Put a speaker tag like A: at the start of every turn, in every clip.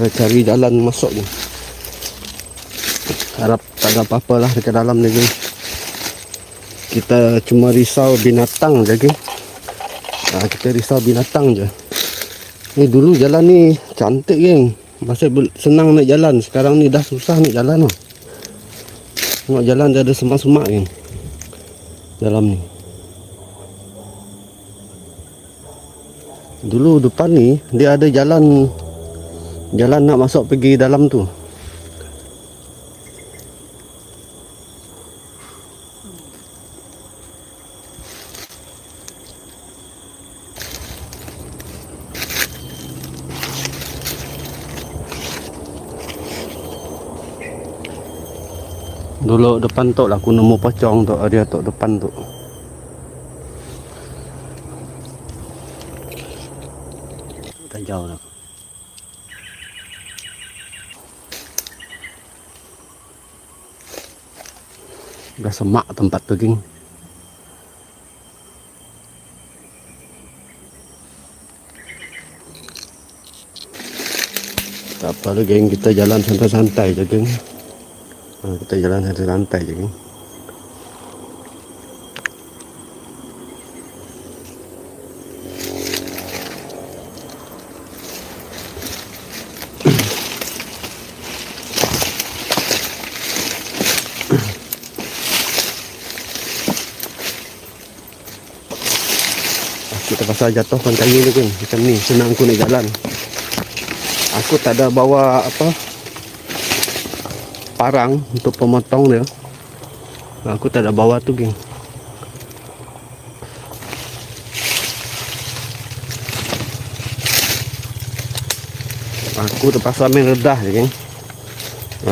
A: Kita cari jalan masuk ni. Harap tak ada apa-apa lah dekat dalam ni geng. Kita cuma risau binatang je geng. Kita risau binatang je. Ni dulu jalan ni cantik geng. Masih senang naik jalan. Sekarang ni dah susah naik jalan lah. Tengok jalan dia ada semak-semak geng dalam ni. Dulu depan ni dia ada jalan nak masuk pergi dalam tu. Dulu depan tu lah aku nemu pocong tu, dia tu depan tu. Dah jauh dah. Dah semak tempat tu geng. Tak apa lah geng, kita jalan santai-santai je geng. Kita jalan santai-santai je geng. Kita pasal jatuhkan kayu ni geng. Macam ni senang aku nak jalan. Aku tak ada bawa apa parang untuk pemotong dia. Aku tak ada bawa tu geng. Aku terpaksa main redah je geng.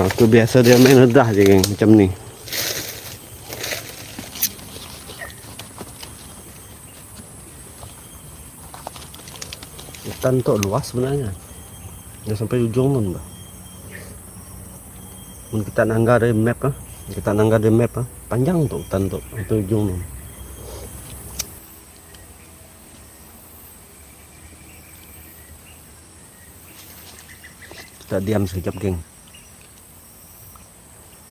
A: Aku biasa dia main redah je geng. Macam ni. Hutan tu luas sebenarnya. Dia sampai ujung pun bah. Kita nanggar dari map lah. Kita nanggar dari map lah. Panjang tu hutan tu. Itu ujung tu. Kita diam sekejap geng.